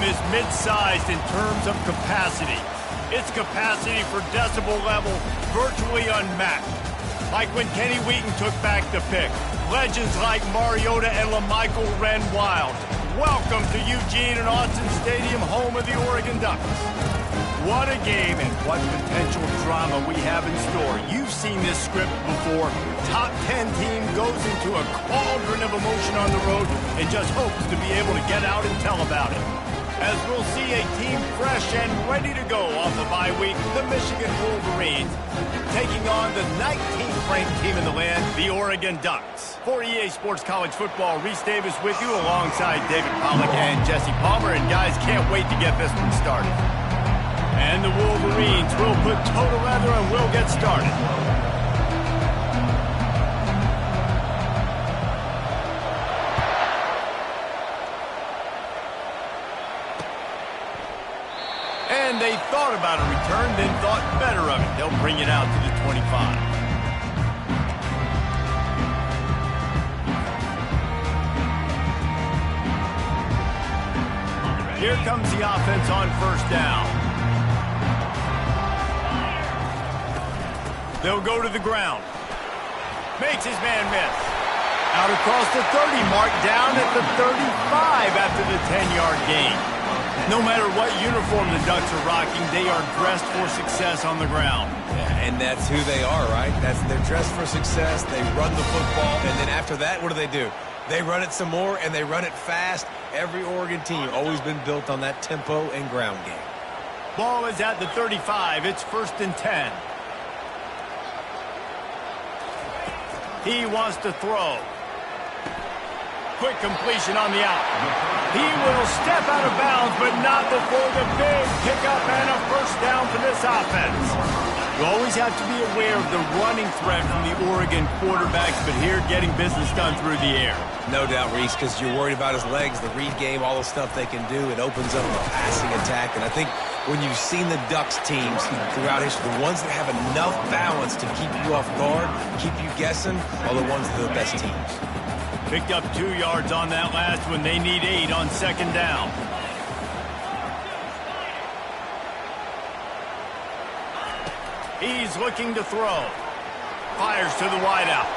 is mid-sized in terms of capacity. Its capacity for decibel level virtually unmatched. Like when Kenny Wheaton took back the pick. Legends like Mariota and LaMichael ran wild. Welcome to Eugene and Autzen Stadium, home of the Oregon Ducks. What a game and what potential drama we have in store. You've seen this script before. Top 10 team goes into a cauldron of emotion on the road and just hopes to be able to get out and tell about it. As we'll see a team fresh and ready to go off the bye week, the Michigan Wolverines, taking on the 19th ranked team in the land, the Oregon Ducks. For EA Sports College Football, Reese Davis with you alongside David Pollack and Jesse Palmer. And guys, can't wait to get this one started. And the Wolverines will put toe to leather and we'll get started. And they thought about a return, then thought better of it. They'll bring it out to the 25. Here comes the offense on first down. They'll go to the ground. Makes his man miss. Out across the 30, marked down at the 35 after the 10-yard gain. No matter what uniform the Ducks are rocking, they are dressed for success on the ground. Yeah, and that's who they are, right? They're dressed for success. They run the football, and then after that, what do? They run it some more, and they run it fast. Every Oregon team always been built on that tempo and ground game. Ball is at the 35. It's 1st and 10. He wants to throw. Quick completion on the out. He will step out of bounds, but not before the big pickup and a first down for this offense. You always have to be aware of the running threat from the Oregon quarterbacks, but here getting business done through the air. No doubt, Reese, because you're worried about his legs, the read game, all the stuff they can do. It opens up the passing attack. And I think when you've seen the Ducks teams throughout history, the ones that have enough balance to keep you off guard, keep you guessing, are the ones that are the best teams. Picked up 2 yards on that last one. They need 8 on second down. He's looking to throw. Fires to the wideout.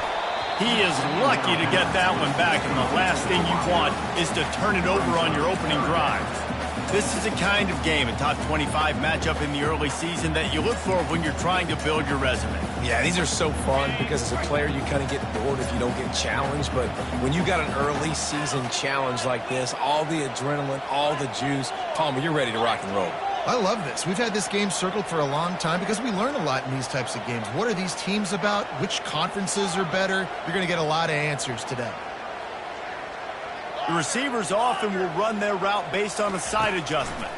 He is lucky to get that one back, and the last thing you want is to turn it over on your opening drive. This is a kind of game, a top 25 matchup in the early season that you look for when you're trying to build your resume. Yeah, these are so fun because as a player you kind of get bored if you don't get challenged, but when you got an early season challenge like this, all the adrenaline, all the juice, Palmer, you're ready to rock and roll. I love this. We've had this game circled for a long time because we learn a lot in these types of games. What are these teams about? Which conferences are better? You're going to get a lot of answers today. The receivers often will run their route based on a side adjustment.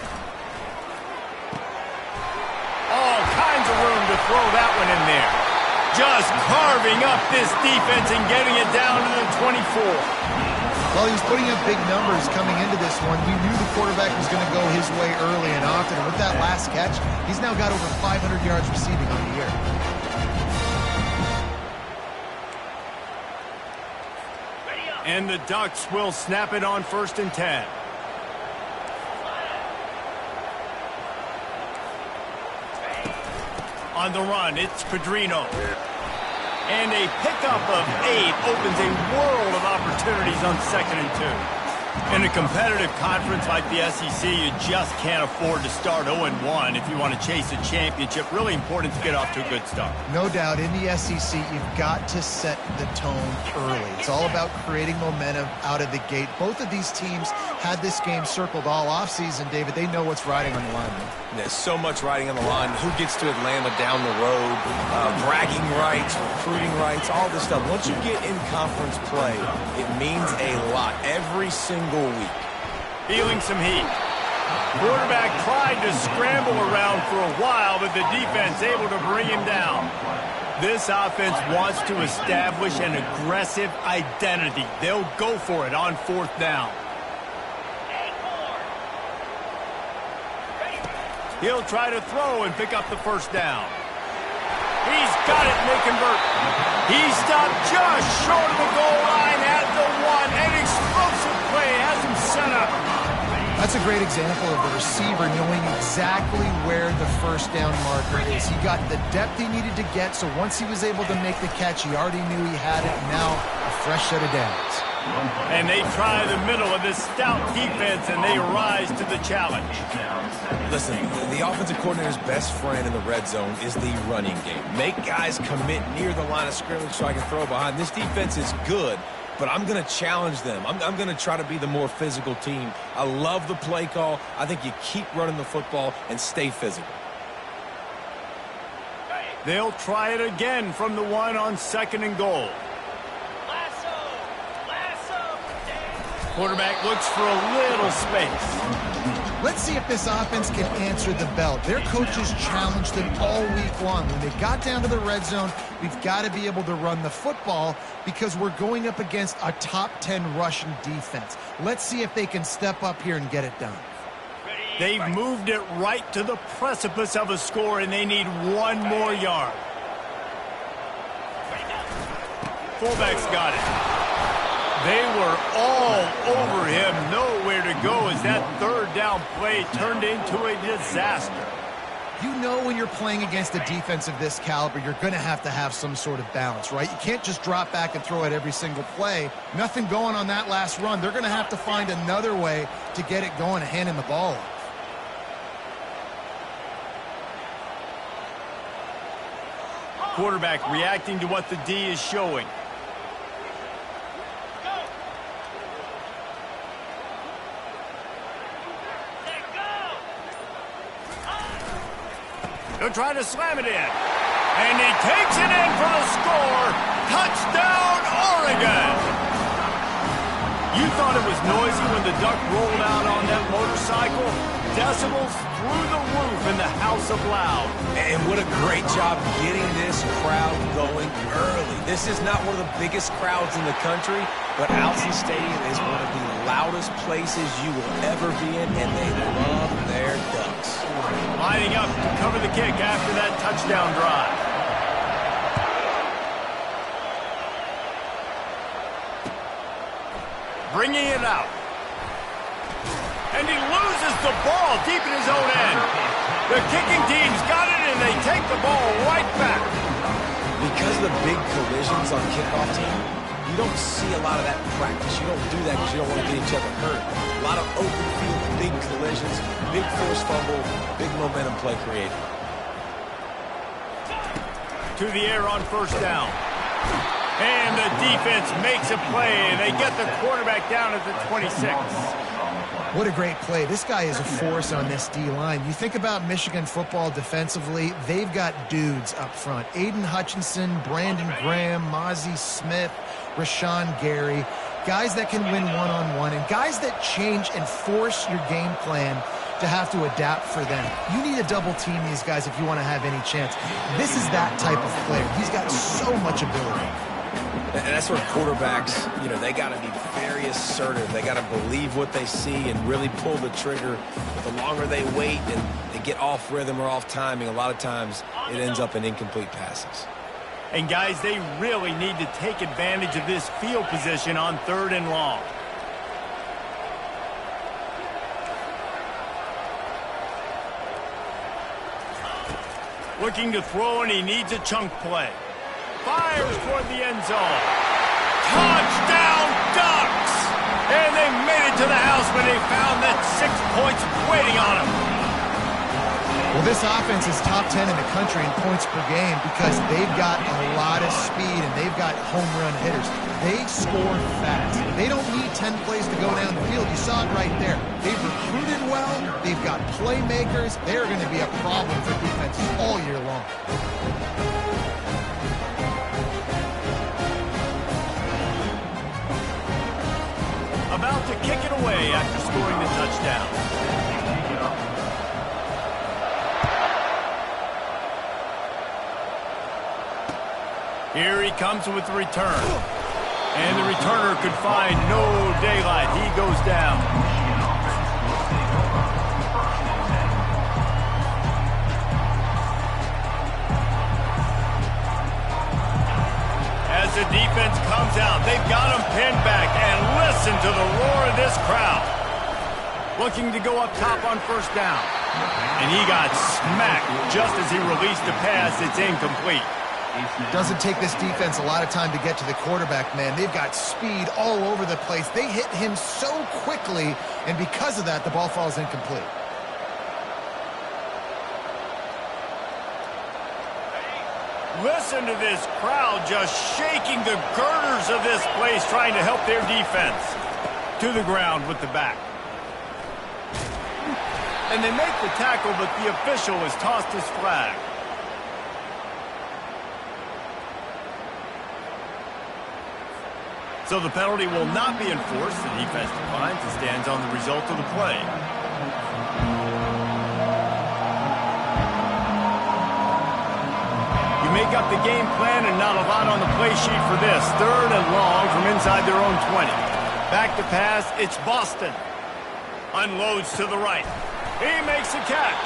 All kinds of room to throw that one in there. Just carving up this defense and getting it down to the 24. Well, he was putting up big numbers coming into this one. We knew the quarterback was going to go his way early and often. And with that last catch, he's now got over 500 yards receiving on the year. And the Ducks will snap it on 1st and 10. On the run, it's Pedrino. And a pickup of 8 opens a world of opportunities on 2nd and 2. In a competitive conference like the SEC, you just can't afford to start 0-1 if you want to chase a championship. Really important to get off to a good start. No doubt, in the SEC, you've got to set the tone early. It's all about creating momentum out of the gate. Both of these teams had this game circled all offseason, David. They know what's riding on the line. There's so much riding on the line. Who gets to Atlanta down the road, bragging rights, recruiting rights, all this stuff. Once you get in conference play, it means a lot every single week. Feeling some heat. Quarterback tried to scramble around for a while, but the defense able to bring him down. This offense wants to establish an aggressive identity. They'll go for it on 4th down. He'll try to throw and pick up the 1st down. He's got it, and they convert. He stopped just short of the goal line at the 1. An explosive play has him set up. That's a great example of the receiver knowing exactly where the first down marker is. He got the depth he needed to get, so once he was able to make the catch, he already knew he had it, and now a fresh set of downs. And they try the middle of this stout defense, and they rise to the challenge. Listen, the offensive coordinator's best friend in the red zone is the running game. Make guys commit near the line of scrimmage so I can throw behind. This defense is good, but I'm going to challenge them. I'm going to try to be the more physical team. I love the play call. I think you keep running the football and stay physical. They'll try it again from the one on 2nd and goal. Quarterback looks for a little space. Let's see if this offense can answer the bell. Their coaches challenged them all week long. When they got down to the red zone, we've got to be able to run the football because we're going up against a top 10 Russian defense. Let's see if they can step up here and get it done. They've moved it right to the precipice of a score, and they need one more yard. Fullback's got it. They were all over him, nowhere to go as that 3rd down play turned into a disaster. You know when you're playing against a defense of this caliber, you're going to have some sort of balance, right? You can't just drop back and throw it every single play. Nothing going on that last run. They're going to have to find another way to get it going and handing the ball off. Quarterback reacting to what the D is showing. They'll try to slam it in. And he takes it in for the score. Touchdown, Oregon! You thought it was noisy when the Duck rolled out on that motorcycle? Decibels through the roof in the House of Loud. And what a great job getting this crowd going early. This is not one of the biggest crowds in the country, but Allison Stadium is one of the loudest places you will ever be in, and they love their Ducks. Lining up to cover the kick after that touchdown drive. Bringing it out. And he loses the ball deep in his own end. The kicking team's got it, and they take the ball right back. Because of the big collisions on kickoff team, you don't see a lot of that in practice. You don't do that because you don't want to get each other hurt. A lot of open field, big collisions, big forced fumble, big momentum play created. To the air on 1st down. And the defense makes a play, and they get the quarterback down at the 26. What a great play. This guy is a force on this D-line. You think about Michigan football defensively, they've got dudes up front. Aiden Hutchinson, Brandon Graham, Mozzie Smith, Rashawn Gary, guys that can win one-on-one, and guys that change and force your game plan to have to adapt for them. You need to double team these guys if you want to have any chance. This is that type of player. He's got so much ability. And that's where quarterbacks, they got to be very assertive. They got to believe what they see and really pull the trigger. But the longer they wait and they get off rhythm or off timing, a lot of times it ends up in incomplete passes. And guys, they really need to take advantage of this field position on 3rd and long. Looking to throw, and he needs a chunk play. Fires toward the end zone. Touchdown, Ducks! And they made it to the house when they found that 6 points waiting on them. Well, this offense is top 10 in the country in points per game because they've got a lot of speed and they've got home run hitters. They score fast. They don't need 10 plays to go down the field. You saw it right there. They've recruited well. They've got playmakers. They're going to be a problem for defenses all year long. About to kick it away after scoring the touchdown. Here he comes with the return. And the returner could find no daylight. He goes down. As the defense comes out, they've got him pinned back, and listen to the roar of this crowd. Looking to go up top on first down. And he got smacked just as he released the pass. It's incomplete. Doesn't take this defense a lot of time to get to the quarterback, man. They've got speed all over the place. They hit him so quickly, and because of that, the ball falls incomplete. Listen to this crowd just shaking the girders of this place, trying to help their defense. To the ground with the back. And they make the tackle, but the official has tossed his flag. So the penalty will not be enforced. The defense declines and stands on the result of the play. You make up the game plan and not a lot on the play sheet for this. 3rd and long from inside their own 20. Back to pass, it's Boston. Unloads to the right. He makes a catch.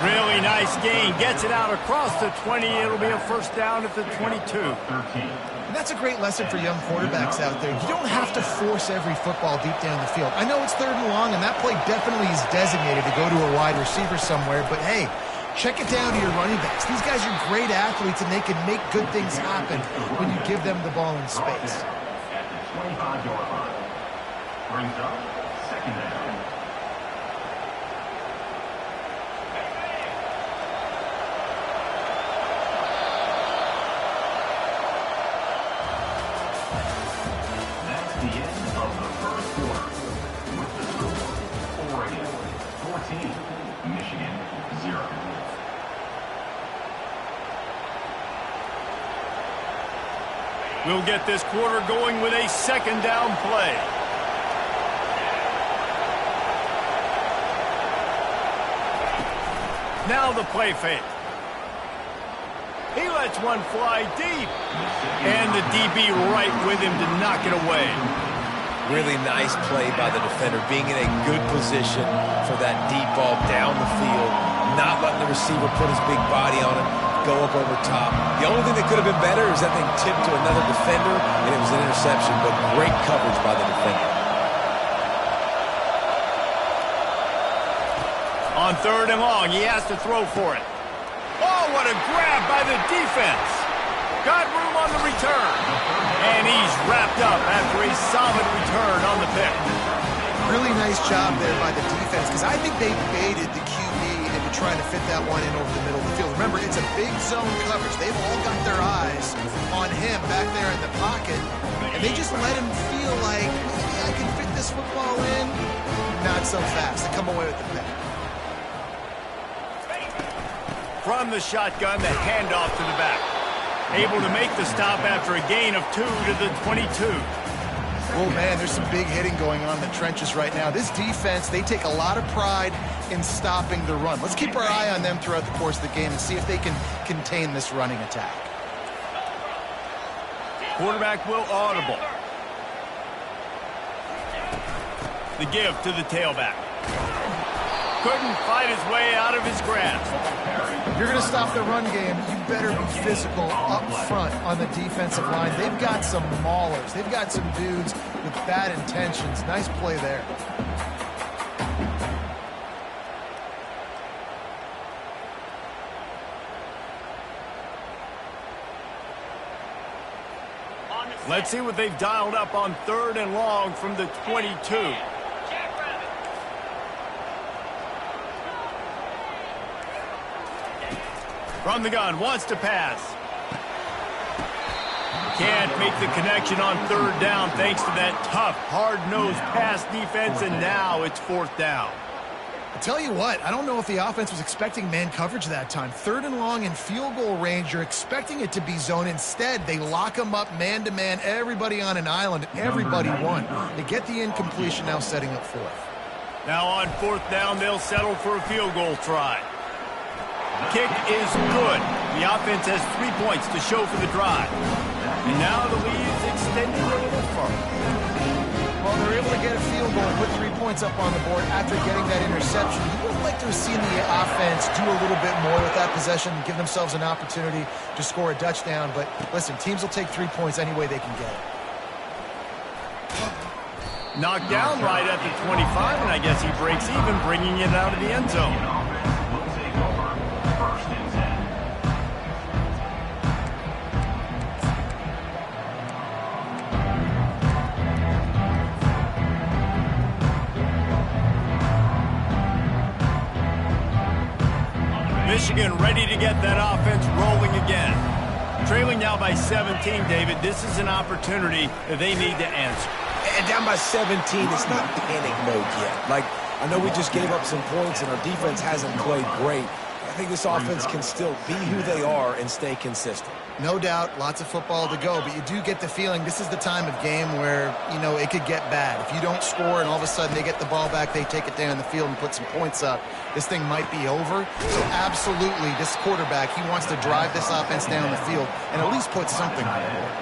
Really nice gain. Gets it out across the 20. It'll be a first down at the 22. And that's a great lesson for young quarterbacks out there. You don't have to force every football deep down the field. I know it's 3rd and long, and that play definitely is designated to go to a wide receiver somewhere, but hey, check it down to your running backs. These guys are great athletes, and they can make good things happen when you give them the ball in space. At the 25-yard line. Brings up 2nd down. That's the end of the first quarter. With the score, Oregon 14, Michigan 0. We'll get this quarter going with a 2nd down play. Now the play fake. He lets one fly deep. And the DB right with him to knock it away. Really nice play by the defender, being in a good position for that deep ball down the field, not letting the receiver put his big body on him, go up over top. The only thing that could have been better is that thing tipped to another defender, and it was an interception, but great coverage by the defender. On 3rd and long, he has to throw for it. Oh, what a grab by the defense. Got room on the return. And he's wrapped up after a solid return on the pick. Really nice job there by the defense, because I think they baited the QB into trying to fit that one in over the middle of the field. Remember, it's a big zone coverage. They've all got their eyes on him back there in the pocket, and they just let him feel like, maybe I can fit this football in. Not so fast. They come away with the pick. From the shotgun, the handoff to the back. Able to make the stop after a gain of 2 to the 22. Oh, man, there's some big hitting going on in the trenches right now. This defense, they take a lot of pride in stopping the run. Let's keep our eye on them throughout the course of the game and see if they can contain this running attack. Quarterback will audible. The give to the tailback. Couldn't fight his way out of his grasp. If you're going to stop the run game, you better be physical up front on the defensive line. They've got some maulers. They've got some dudes with bad intentions. Nice play there. Let's see what they've dialed up on 3rd and long from the 22. From the gun, wants to pass. Can't make the connection on 3rd down thanks to that tough, hard-nosed pass defense, and now it's 4th down. I'll tell you what, I don't know if the offense was expecting man coverage that time. 3rd and long in field goal range, you're expecting it to be zone. Instead, they lock them up man-to-man, everybody on an island, everybody won. They get the incompletion, now setting up 4th. Now on 4th down, they'll settle for a field goal try. Kick is good. The offense has 3 points to show for the drive. And now the lead is extending a little further. Well, they're able to get a field goal and put 3 points up on the board after getting that interception. You would like to have seen the offense do a little bit more with that possession and give themselves an opportunity to score a touchdown. But listen, teams will take 3 points any way they can get it. Knocked down right at the 25, and I guess he breaks even, bringing it out of the end zone. Will take over. First and 10. Michigan ready to get that offense rolling again. Trailing now by 17, David. This is an opportunity that they need to answer. And down by 17, it's not panic mode yet. Like, I know we just gave up some points and our defense hasn't played great. I think this offense can still be who they are and stay consistent. No doubt, lots of football to go, but you do get the feeling this is the time of game where, you know, it could get bad. If you don't score and all of a sudden they get the ball back, they take it down the field and put some points up, this thing might be over. So absolutely, this quarterback, he wants to drive this offense down the field and at least put something on the board.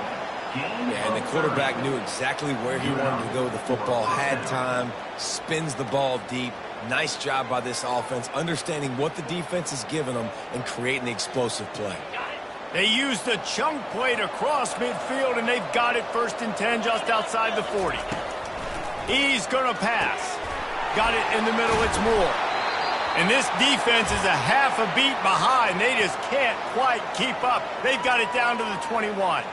Yeah, and the quarterback knew exactly where he wanted to go with the football, had time, spins the ball deep. Nice job by this offense, understanding what the defense is giving them and creating the explosive play. They used the chunk play to cross midfield, and they've got it first and 10 just outside the 40. He's going to pass. Got it in the middle, it's Moore. And this defense is a half a beat behind. They just can't quite keep up. They've got it down to the 21.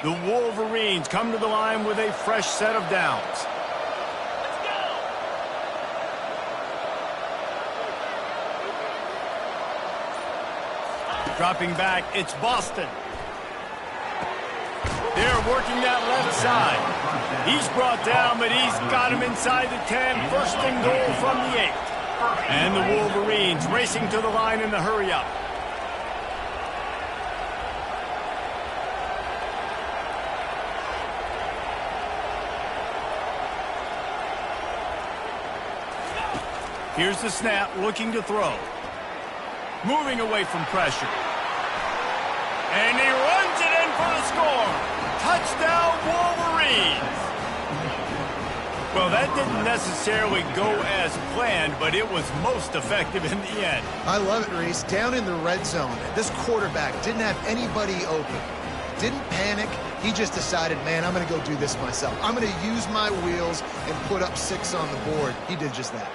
The Wolverines come to the line with a fresh set of downs. Dropping back, it's Boston. They're working that left side. He's brought down, but he's got him inside the 10. First and goal from the 8. And the Wolverines racing to the line in the hurry-up. Here's the snap, looking to throw. Moving away from pressure. And he runs it in for the score. Touchdown, Wolverines. Well, that didn't necessarily go as planned, but it was most effective in the end. I love it, Reese. Down in the red zone, this quarterback didn't have anybody open. Didn't panic. He just decided, man, I'm going to go do this myself. I'm going to use my wheels and put up 6 on the board. He did just that.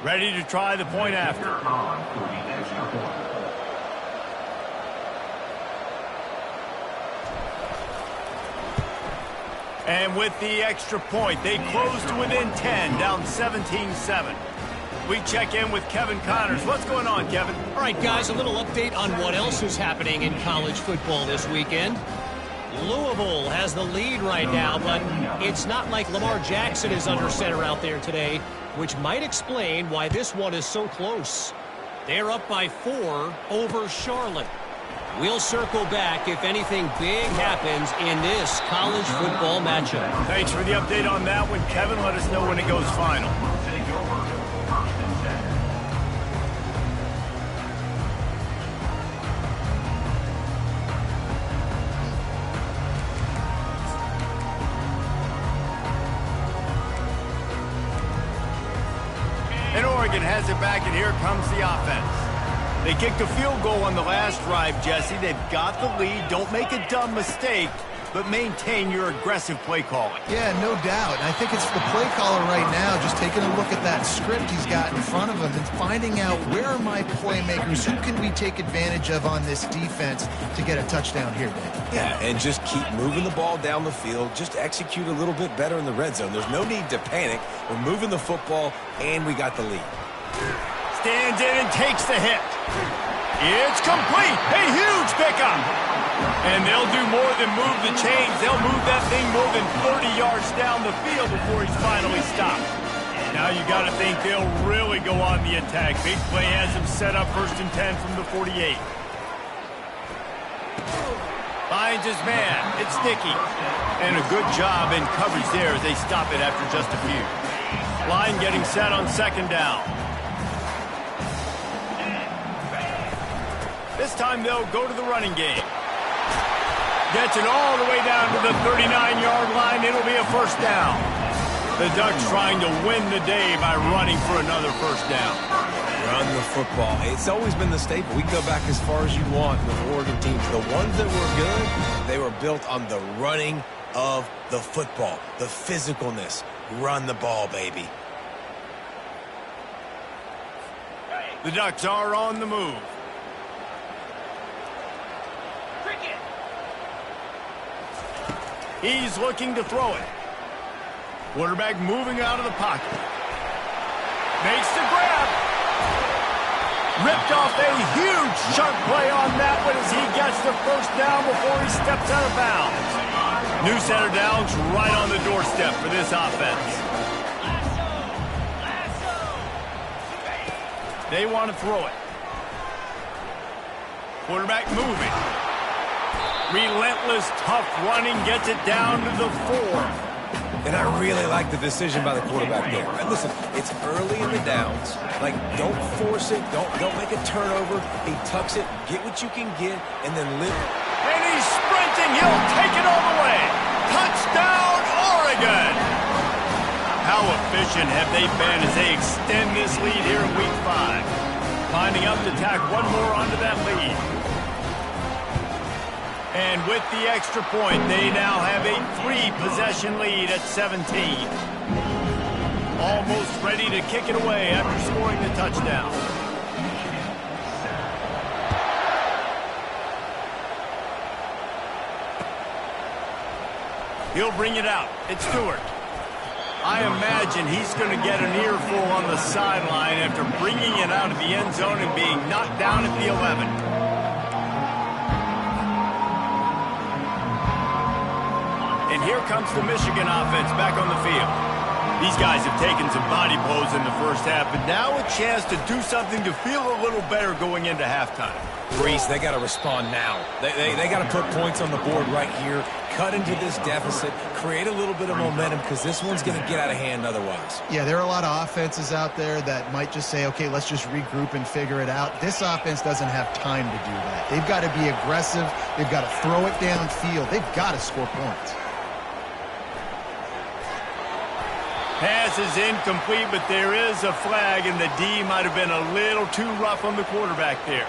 Ready to try the point after. And with the extra point, they close to within 10, down 17-7. We check in with Kevin Connors. What's going on, Kevin? All right, guys, a little update on what else is happening in college football this weekend. Louisville has the lead right now, but it's not like Lamar Jackson is under center out there today, which might explain why this one is so close. They're up by 4 over Charlotte. We'll circle back if anything big happens in this college football matchup. Thanks for the update on that one, Kevin. Let us know when it goes final. Take over. First and 10. And Oregon has it back, and here comes the offense. They kicked a field goal on the last drive, Jesse. They've got the lead. Don't make a dumb mistake, but maintain your aggressive play calling. Yeah, no doubt. I think it's the play caller right now just taking a look at that script he's got in front of him and finding out where are my playmakers, who can we take advantage of on this defense to get a touchdown here, Dave. Yeah, and just keep moving the ball down the field. Just execute a little bit better in the red zone. There's no need to panic. We're moving the football, and we got the lead. Stands in and takes the hit. It's complete. A huge pickup. And they'll do more than move the chains. They'll move that thing more than 30 yards down the field before he's finally stopped. Now you got to think they'll really go on the attack. Big play has them set up first and 10 from the 48. Finds his man. It's Nicky. And a good job in coverage there as they stop it after just a few. Line getting set on second down. This time they'll go to the running game. Gets it all the way down to the 39-yard line. It'll be a first down. The Ducks trying to win the day by running for another first down. Run the football. It's always been the staple. We can go back as far as you want with Oregon teams. The ones that were good, they were built on the running of the football, the physicalness. Run the ball, baby. The Ducks are on the move. He's looking to throw it. Quarterback moving out of the pocket. Makes the grab. Ripped off a huge chunk play on that one as he gets the first down before he steps out of bounds. New set of downs right on the doorstep for this offense. They want to throw it. Quarterback moving. Relentless, tough running, gets it down to the 4. And I really like the decision by the quarterback there. And listen, it's early in the downs. Like, don't force it. Don't make a turnover. He tucks it, get what you can get, and then live. And he's sprinting. He'll take it all the way. Touchdown, Oregon. How efficient have they been as they extend this lead here in Week 5? Lining up to tack one more onto that lead. And with the extra point, they now have a 3-possession lead at 17. Almost ready to kick it away after scoring the touchdown. He'll bring it out. It's Stewart. I imagine he's going to get an earful on the sideline after bringing it out of the end zone and being knocked down at the 11. And here comes the Michigan offense back on the field. These guys have taken some body blows in the first half, but now a chance to do something to feel a little better going into halftime. Reese, they got to respond now. They got to put points on the board right here, cut into this deficit, create a little bit of momentum because this one's going to get out of hand otherwise. Yeah, there are a lot of offenses out there that might just say, okay, let's just regroup and figure it out. This offense doesn't have time to do that. They've got to be aggressive. They've got to throw it downfield. They've got to score points. Pass is incomplete, but there is a flag, and the D might have been a little too rough on the quarterback there.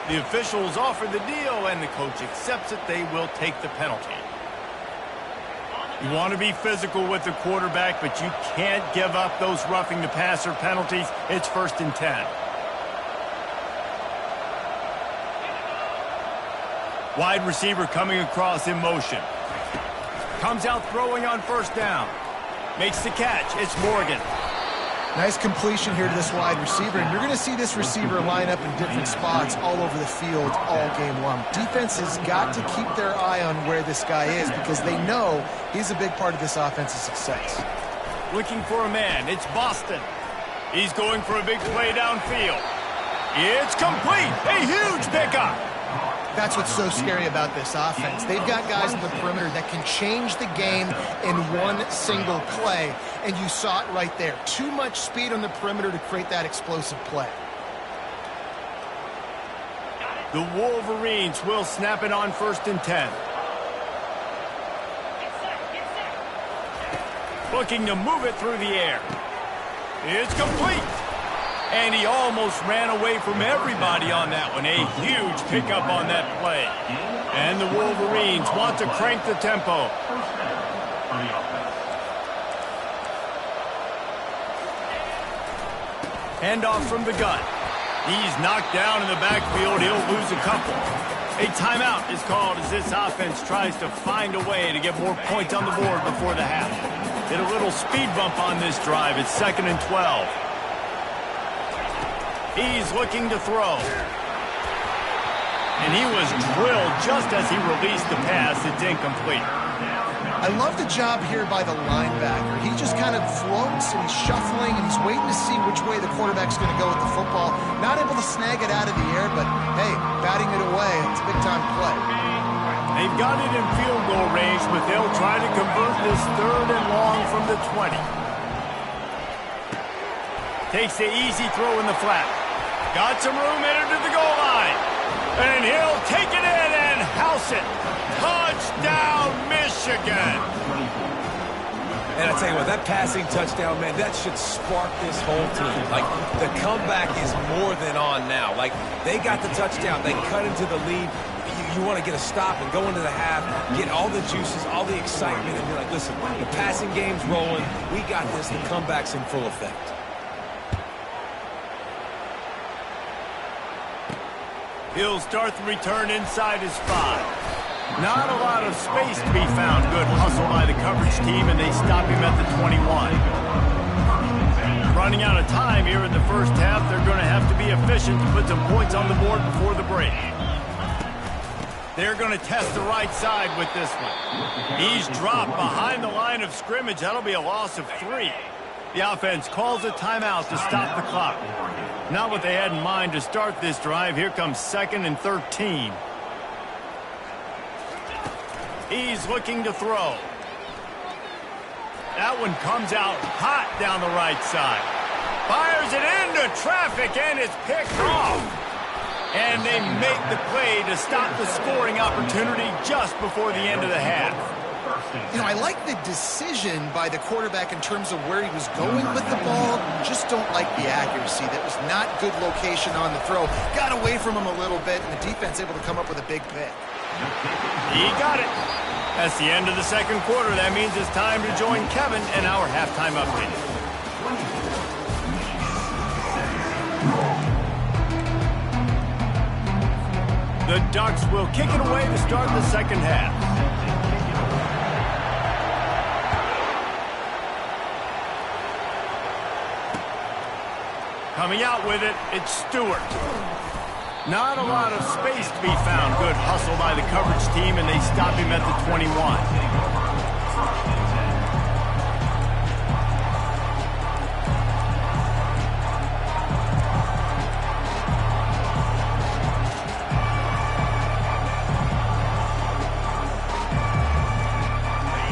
The officials offer the deal, and the coach accepts it. They will take the penalty. You want to be physical with the quarterback, but you can't give up those roughing the passer penalties. It's 1st and 10. Wide receiver coming across in motion. Comes out throwing on first down. Makes the catch. It's Morgan. Nice completion here to this wide receiver, and you're going to see this receiver line up in different spots all over the field all game long. Defense has got to keep their eye on where this guy is because they know he's a big part of this offense's success. Looking for a man. It's Boston. He's going for a big play downfield. It's complete. A huge pickup. That's what's so scary about this offense. They've got guys in the perimeter that can change the game in one single play, and you saw it right there. Too much speed on the perimeter to create that explosive play. The Wolverines will snap it on 1st and 10. Looking to move it through the air. It's complete. And he almost ran away from everybody on that one. A huge pickup on that play. And the Wolverines want to crank the tempo. Handoff from the gun. He's knocked down in the backfield. He'll lose a couple. A timeout is called as this offense tries to find a way to get more points on the board before the half. Hit a little speed bump on this drive. It's 2nd and 12. He's looking to throw. And he was drilled just as he released the pass. It's incomplete. I love the job here by the linebacker. He just kind of floats and he's shuffling and he's waiting to see which way the quarterback's going to go with the football. Not able to snag it out of the air, but hey, batting it away. It's a big-time play. They've got it in field goal range, but they'll try to convert this 3rd and long from the 20. Takes the easy throw in the flat. Got some room, entered to the goal line. And he'll take it in and house toss it. Touchdown, Michigan. And I tell you what, that passing touchdown, man, that should spark this whole team. Like, the comeback is more than on now. Like, they got the touchdown. They cut into the lead. You want to get a stop and go into the half, get all the juices, all the excitement, and be like, listen, the passing game's rolling. We got this. The comeback's in full effect. He'll start the return inside his 5. Not a lot of space to be found. Good hustle by the coverage team, and they stop him at the 21. Running out of time here in the first half. They're going to have to be efficient to put some points on the board before the break. They're going to test the right side with this one. He's dropped behind the line of scrimmage. That'll be a loss of 3. The offense calls a timeout to stop the clock. Not what they had in mind to start this drive. Here comes 2nd and 13. He's looking to throw. That one comes out hot down the right side. Fires it into traffic, and it's picked off. And they make the play to stop the scoring opportunity just before the end of the half. You know, I like the decision by the quarterback in terms of where he was going with the ball. Just don't like the accuracy. That was not good location on the throw. Got away from him a little bit, and the defense able to come up with a big pick. He got it. That's the end of the second quarter. That means it's time to join Kevin in our halftime update. The Ducks will kick it away to start the second half. Coming out with it, it's Stewart. Not a lot of space to be found. Good hustle by the coverage team, and they stop him at the 21.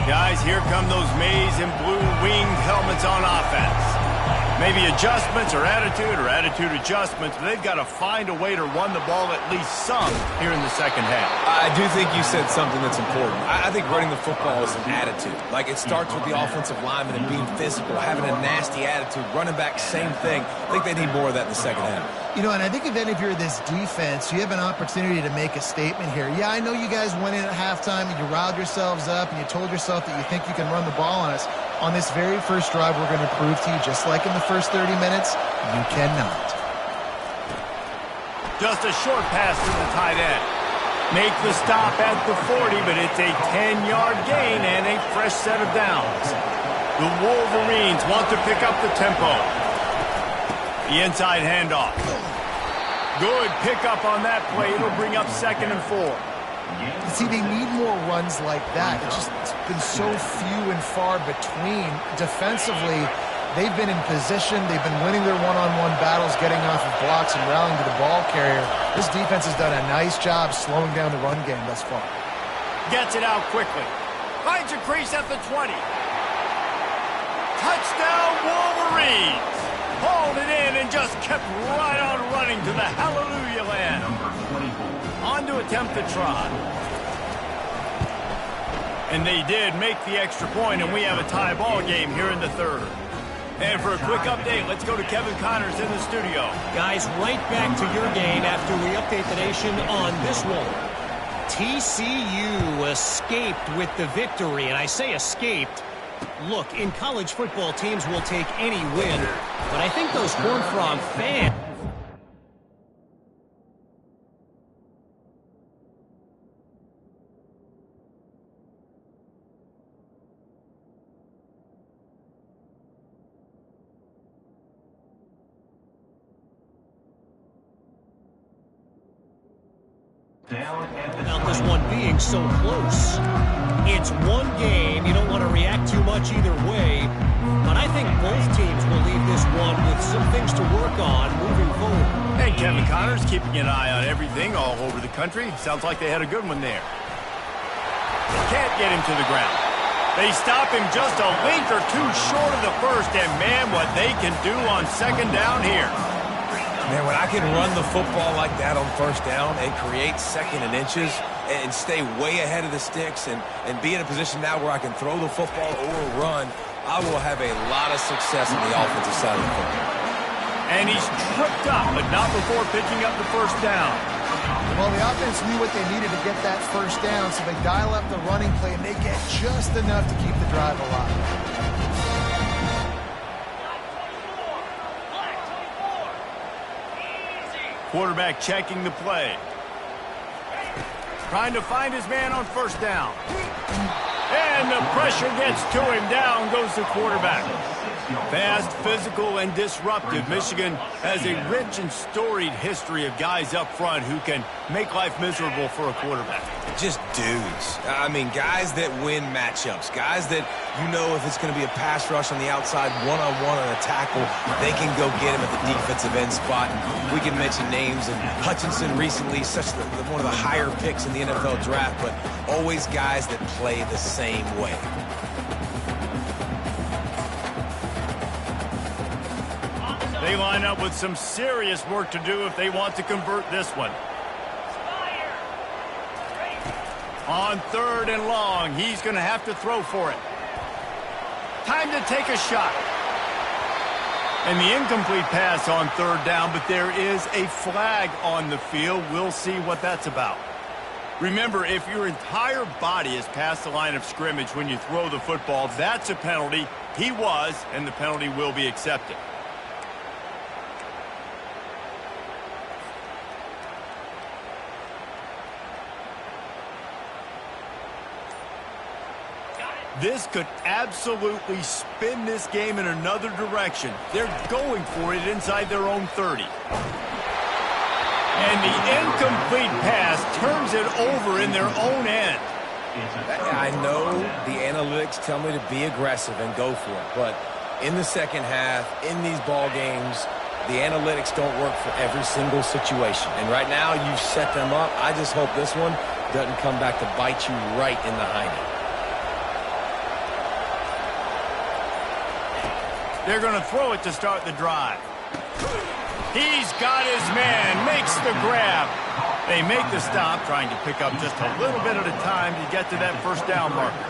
Guys, here come those maize and blue winged helmets on offense. Maybe adjustments or attitude adjustments, but they've got to find a way to run the ball at least some here in the second half. I do think you said something that's important. I think running the football is an attitude. Like, it starts with the offensive lineman and being physical, having a nasty attitude. Running back, same thing. I think they need more of that in the second half. You know, and I think if you're this defense, you have an opportunity to make a statement here. Yeah, I know you guys went in at halftime and you riled yourselves up and you told yourself that you think you can run the ball on us. On this very first drive, we're going to prove to you, just like in the first 30 minutes, you cannot. Just a short pass to the tight end. Make the stop at the 40, but it's a 10-yard gain and a fresh set of downs. The Wolverines want to pick up the tempo. The inside handoff. Good pickup on that play. It'll bring up 2nd and 4. See, they need more runs like that. It's just been so few and far between. Defensively, they've been in position. They've been winning their one-on-one battles, getting off of blocks and rallying to the ball carrier. This defense has done a nice job slowing down the run game thus far. Gets it out quickly. Finds a crease at the 20. Touchdown, Wolverines! Hauled it in and just kept right on running to the hallelujah land. On to attempt the try. And they did make the extra point, and we have a tie ball game here in the third. And for a quick update, let's go to Kevin Connors in the studio. Guys, right back to your game after we update the nation on this one. TCU escaped with the victory, and I say escaped. Look, in college football, teams will take any win, but I think those Horned Frog fans... Without this one being so close. It's one game. You don't want to react too much either way. But I think both teams will leave this one with some things to work on moving forward. And Kevin Connors keeping an eye on everything all over the country. Sounds like they had a good one there. Can't get him to the ground. They stop him just a link or two short of the first. And man, what they can do on second down here. Man, when I can run the football like that on first down and create second and inches and stay way ahead of the sticks and be in a position now where I can throw the football or run, I will have a lot of success on the offensive side of the football. And he's tripped up, but not before picking up the first down. Well, the offense knew what they needed to get that first down, so they dial up the running play, and they get just enough to keep the drive alive. Quarterback checking the play. Trying to find his man on first down. And the pressure gets to him. Down goes the quarterback. Fast, physical, and disruptive. Michigan has a rich and storied history of guys up front who can make life miserable for a quarterback. Just dudes. I mean, guys that win matchups. Guys that, you know, if it's going to be a pass rush on the outside, one-on-one on a tackle, they can go get him at the defensive end spot. And we can mention names. And Hutchinson recently, one of the higher picks in the NFL draft, but always guys that play the same way. They line up with some serious work to do if they want to convert this one. On 3rd and long, he's going to have to throw for it. Time to take a shot. And the incomplete pass on 3rd down, but there is a flag on the field. We'll see what that's about. Remember, if your entire body is past the line of scrimmage when you throw the football, that's a penalty. He was, and the penalty will be accepted. This could absolutely spin this game in another direction. They're going for it inside their own 30. And the incomplete pass turns it over in their own end. I know the analytics tell me to be aggressive and go for it, but in the second half, in these ball games, the analytics don't work for every single situation. And right now, you've set them up. I just hope this one doesn't come back to bite you right in the hiney. They're going to throw it to start the drive. He's got his man, makes the grab. They make the stop, trying to pick up just a little bit at a time to get to that first down marker.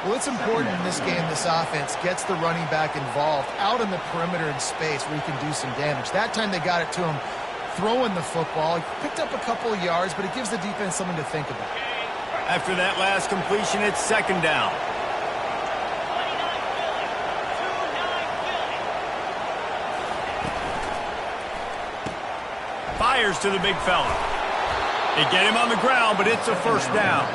Well, it's important in this game, this offense gets the running back involved out in the perimeter in space where he can do some damage. That time they got it to him throwing the football. He picked up a couple of yards, but it gives the defense something to think about. After that last completion, it's 2nd down. Fires to the big fella. They get him on the ground, but it's a first down.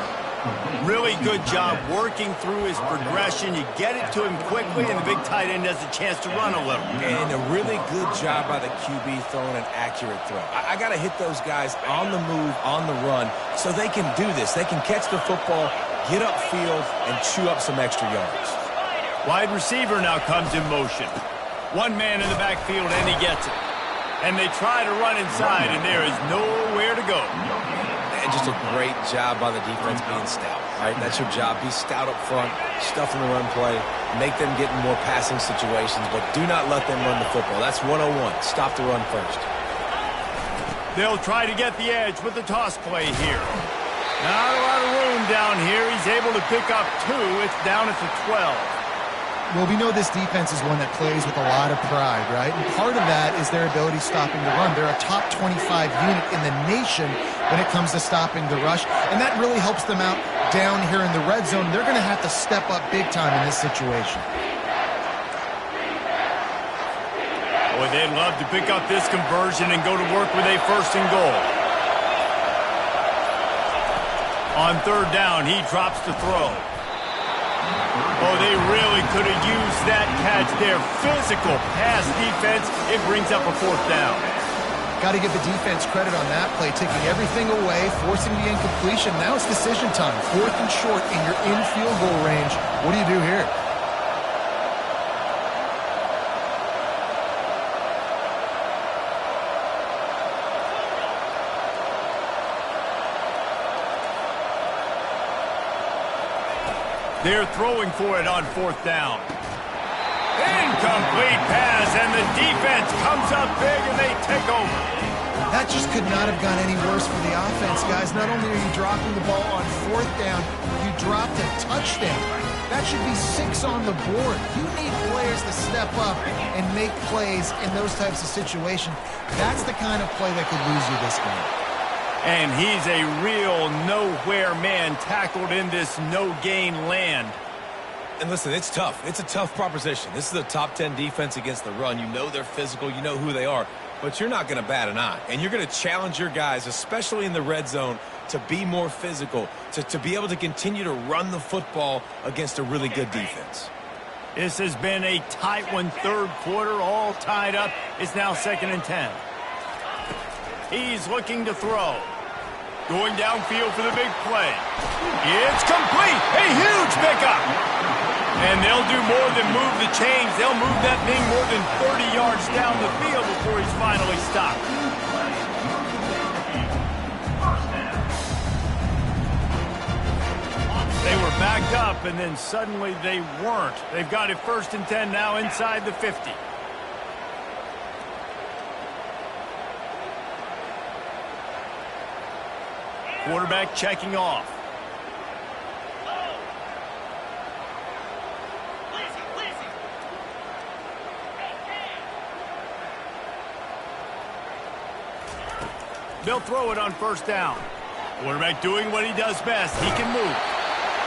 Really good job working through his progression. You get it to him quickly, and the big tight end has a chance to run a little. And a really good job by the QB throwing an accurate throw. I got to hit those guys on the move, on the run, so they can do this. They can catch the football, get upfield, and chew up some extra yards. Wide receiver now comes in motion. One man in the backfield, and he gets it. And they try to run inside, and there is nowhere to go. And just a great job by the defense being stout, right? That's your job. Be stout up front, stuff in the run play, make them get in more passing situations, but do not let them run the football. That's 101. Stop the run first. They'll try to get the edge with the toss play here. Not a lot of room down here. He's able to pick up 2. It's down at the 12. Well, we know this defense is one that plays with a lot of pride, right? And part of that is their ability stopping the run. They're a top 25 unit in the nation when it comes to stopping the rush, and that really helps them out down here in the red zone. They're going to have to step up big time in this situation. Boy, they'd love to pick up this conversion and go to work with a 1st and goal. On 3rd down, he drops the throw. Oh, they really could have used that catch there. Physical pass defense. It brings up a 4th down. Got to give the defense credit on that play, taking everything away, forcing the incompletion. Now it's decision time. 4th and short, and you're in field goal range. What do you do here? They're throwing for it on 4th down. Incomplete pass, and the defense comes up big, and they take over. That just could not have gone any worse for the offense, guys. Not only are you dropping the ball on 4th down, you dropped a touchdown. That should be 6 on the board. You need players to step up and make plays in those types of situations. That's the kind of play that could lose you this game. And he's a real nowhere man tackled in this no-gain land. And listen, it's tough. It's a tough proposition. This is a top 10 defense against the run. You know they're physical. You know who they are. But you're not going to bat an eye. And you're going to challenge your guys, especially in the red zone, to be more physical, to be able to continue to run the football against a really good defense. This has been a tight one, 3rd quarter, all tied up. It's now 2nd and 10. He's looking to throw. Going downfield for the big play. It's complete. A huge pickup. And they'll do more than move the chains. They'll move that thing more than 30 yards down the field before he's finally stopped. They were backed up, and then suddenly they weren't. They've got it 1st and 10 now inside the 50. Quarterback checking off. They'll throw it on 1st down. Quarterback doing what he does best. He can move.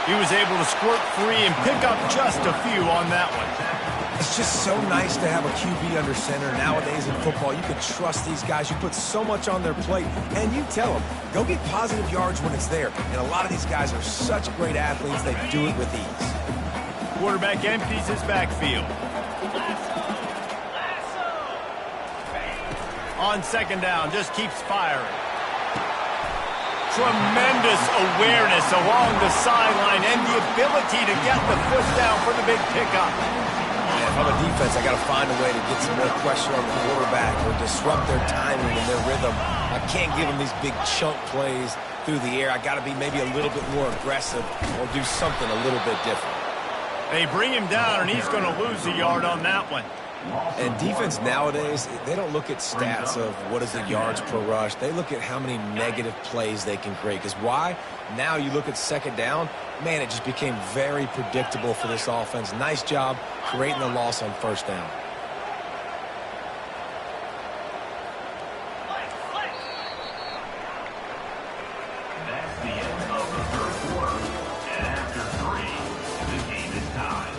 He was able to squirt free and pick up just a few on that one. It's just so nice to have a QB under center. Nowadays in football, you can trust these guys. You put so much on their plate, and you tell them, go get positive yards when it's there. And a lot of these guys are such great athletes, they do it with ease. Quarterback empties his backfield. On 2nd down, just keeps firing. Tremendous awareness along the sideline and the ability to get the foot down for the big pickup. Yeah, if I'm a defense, I got to find a way to get some more pressure on the quarterback or disrupt their timing and their rhythm. I can't give them these big chunk plays through the air. I got to be maybe a little bit more aggressive or do something a little bit different. They bring him down, and he's going to lose a yard on that one. And defense nowadays, they don't look at stats of what is the yards per rush. They look at how many negative plays they can create. Because why? Now you look at 2nd down, man, it just became very predictable for this offense. Nice job creating the loss on 1st down. That's the end of the 3rd quarter. And after 3, the game is tied.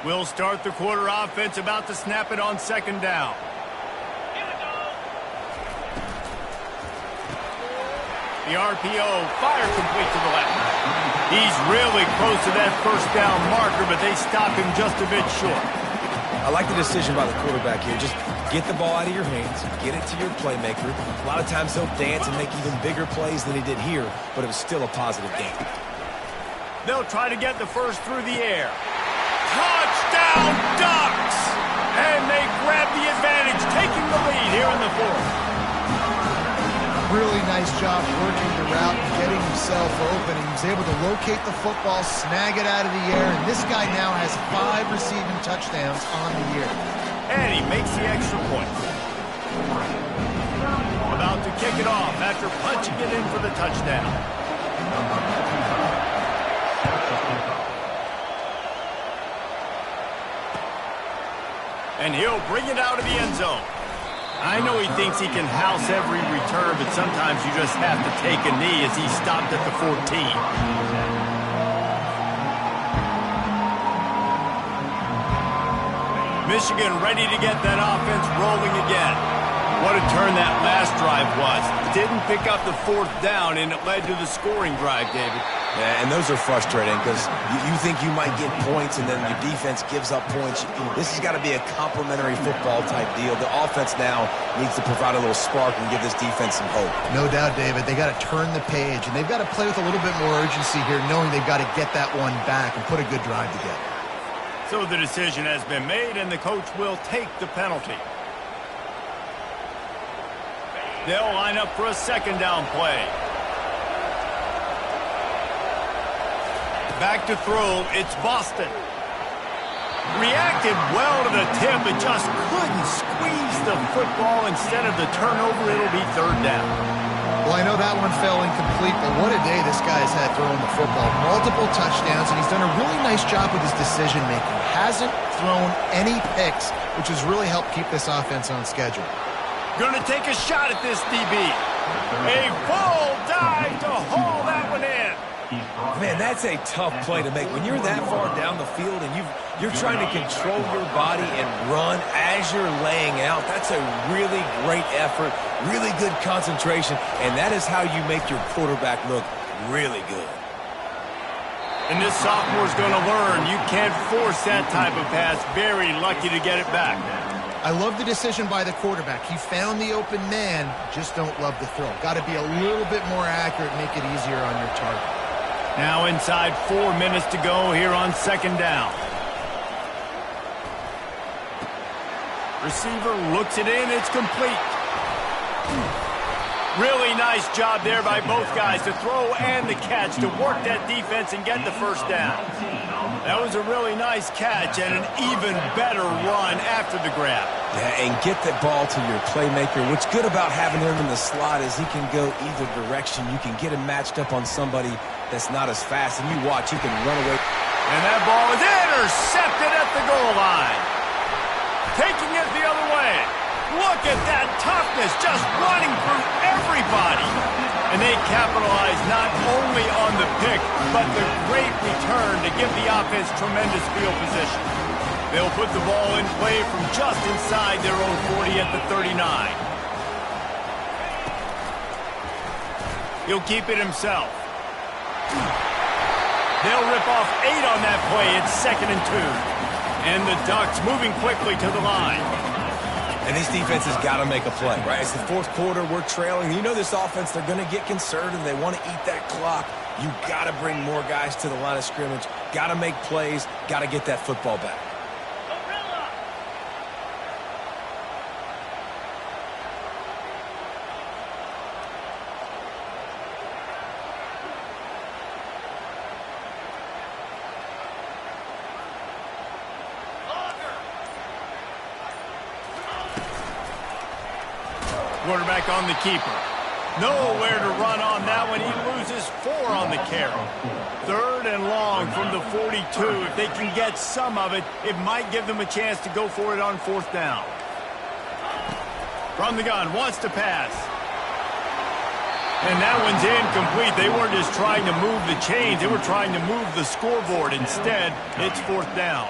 We'll start the quarter offense, about to snap it on 2nd down. The RPO, fire complete to the left. He's really close to that 1st down marker, but they stop him just a bit short. I like the decision by the quarterback here. Just get the ball out of your hands, get it to your playmaker. A lot of times he'll dance and make even bigger plays than he did here, but it was still a positive game. They'll try to get the first through the air. Touchdown Ducks! And they grab the advantage, taking the lead here in the 4th. Really nice job working the route and getting himself open. He was able to locate the football, snag it out of the air, and this guy now has 5 receiving touchdowns on the year. And he makes the extra point. About to kick it off after punching it in for the touchdown. And he'll bring it out of the end zone. I know he thinks he can house every return, but sometimes you just have to take a knee as he stopped at the 14. Michigan ready to get that offense rolling again. What a turn that last drive was. Didn't pick up the 4th down, and it led to the scoring drive, David. Yeah, and those are frustrating because you think you might get points and then your defense gives up points. This has got to be a complementary football type deal. The offense now needs to provide a little spark and give this defense some hope. No doubt, David. They got to turn the page, and they've got to play with a little bit more urgency here, knowing they've got to get that one back and put a good drive together. So the decision has been made, and the coach will take the penalty. They'll line up for a second down play. Back to throw, it's Boston. Reacted well to the tip, but just couldn't squeeze the football. Instead of the turnover, it'll be third down. Well, I know that one fell incomplete, but what a day this guy's had throwing the football. Multiple touchdowns, and he's done a really nice job with his decision-making. Hasn't thrown any picks, which has really helped keep this offense on schedule. Going to take a shot at this DB. A full dive to haul that one in. Man, that's a tough play to make. When you're that far down the field and you're trying to control your body and run as you're laying out, that's a really great effort, really good concentration, and that is how you make your quarterback look really good. And this sophomore's going to learn you can't force that type of pass. Very lucky to get it back. I love the decision by the quarterback. He found the open man, just don't love the throw. Got to be a little bit more accurate, make it easier on your target. Now inside 4 minutes to go here on second down. Receiver looks it in, it's complete. Really nice job there by both guys to throw and the catch to work that defense and get the first down. That was a really nice catch and an even better run after the grab. Yeah, and get that ball to your playmaker. What's good about having him in the slot is he can go either direction. You can get him matched up on somebody that's not as fast, and you watch, you can run away. And that ball is intercepted at the goal line. Taking it the other way. Look at that toughness, just running through everybody. And they capitalize not only on the pick, but the great return to give the offense tremendous field position. They'll put the ball in play from just inside their own 40 at the 39. He'll keep it himself. They'll rip off 8 on that play. It's 2nd and 2. And the Ducks moving quickly to the line. And this defense has got to make a play, right? It's the fourth quarter. We're trailing. You know this offense, they're going to get conservative. They want to eat that clock. You got to bring more guys to the line of scrimmage. Got to make plays. Got to get that football back. Quarterback on the keeper. Nowhere to run on that one. He loses 4 on the carry. 3rd and long from the 42. If they can get some of it, it might give them a chance to go for it on 4th down. From the gun, wants to pass. And that one's incomplete. They weren't just trying to move the chains. They were trying to move the scoreboard. Instead, it's 4th down.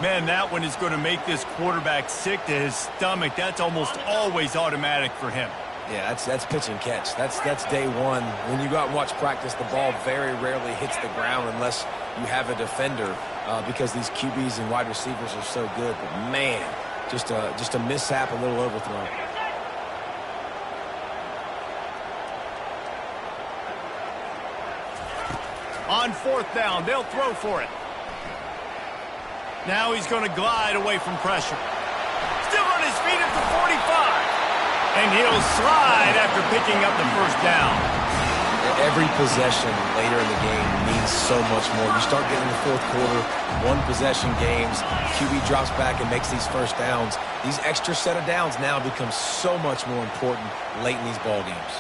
Man, that one is going to make this quarterback sick to his stomach. That's almost always automatic for him. Yeah, that's pitch and catch. That's day one. When you go out and watch practice, the ball very rarely hits the ground unless you have a defender because these QBs and wide receivers are so good. But, man, just a mishap, a little overthrow. On 4th down, they'll throw for it. Now he's going to glide away from pressure. Still on his feet at the 45. And he'll slide after picking up the first down. Every possession later in the game means so much more. You start getting the fourth quarter, one-possession games, QB drops back and makes these first downs. These extra set of downs now become so much more important late in these ball games.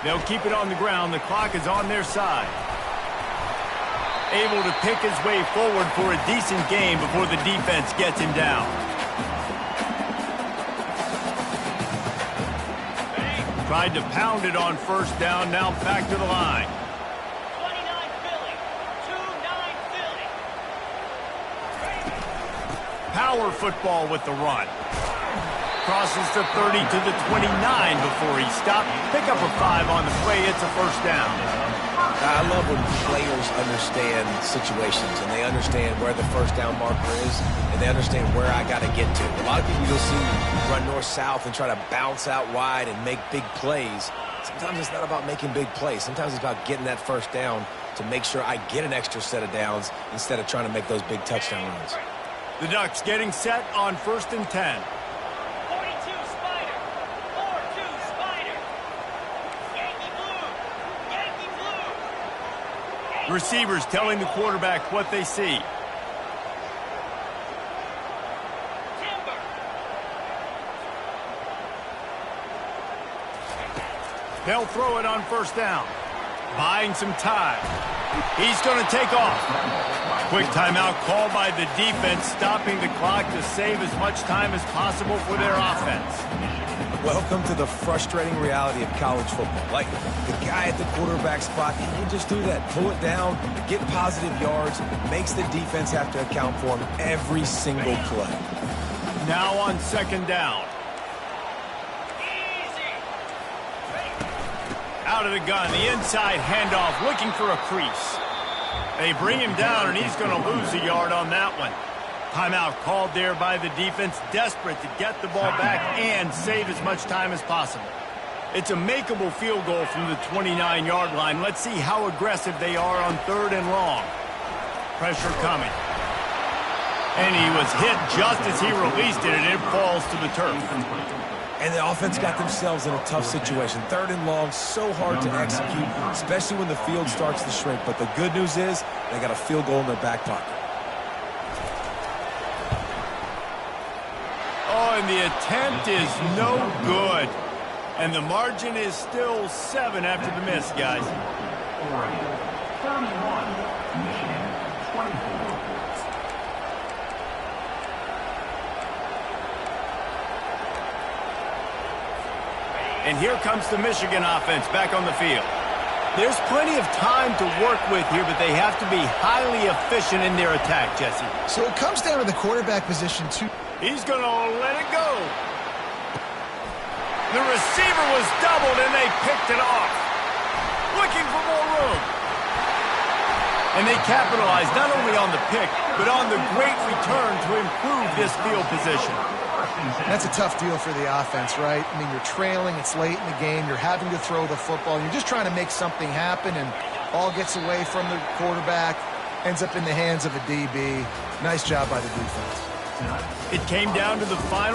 They'll keep it on the ground. The clock is on their side. Able to pick his way forward for a decent game before the defense gets him down. Tried to pound it on 1st down, now back to the line. 29 Philly, 2-9 Philly. Power football with the run. Crosses the 30 to the 29 before he stopped. Pick up a 5 on the play. It's a 1st down. I love when players understand situations and they understand where the 1st down marker is and they understand where I got to get to. A lot of people you'll see run north-south and try to bounce out wide and make big plays. Sometimes it's not about making big plays. Sometimes it's about getting that 1st down to make sure I get an extra set of downs instead of trying to make those big touchdown runs. The Ducks getting set on 1st and 10. 42, Receivers telling the quarterback what they see. They'll throw it on first down. Buying some time. He's going to take off. Quick timeout called by the defense, stopping the clock to save as much time as possible for their offense. Welcome to the frustrating reality of college football. Like, the guy at the quarterback spot, he can just do that. Pull it down, get positive yards, makes the defense have to account for him every single play. Now on second down. Out of the gun, the inside handoff, looking for a crease. They bring him down, and he's going to lose a yard on that one. Timeout called there by the defense, desperate to get the ball back and save as much time as possible. It's a makeable field goal from the 29-yard line. Let's see how aggressive they are on third and long. Pressure coming. And he was hit just as he released it, and it falls to the turf. And the offense got themselves in a tough situation. Third and long, so hard to execute, especially when the field starts to shrink. But the good news is they got a field goal in their back pocket. Oh, and the attempt is no good. And the margin is still 7 after the miss, guys. Oregon, 31. Michigan, 24. And here comes the Michigan offense back on the field. There's plenty of time to work with here, but they have to be highly efficient in their attack, Jesse. So it comes down to the quarterback position, too. He's going to let it go. The receiver was doubled, and they picked it off. Looking for more room. And they capitalized not only on the pick, but on the great return to improve this field position. That's a tough deal for the offense, right? I mean, you're trailing, it's late in the game, you're having to throw the football, you're just trying to make something happen, and ball gets away from the quarterback, ends up in the hands of a DB. Nice job by the defense. It came down to the final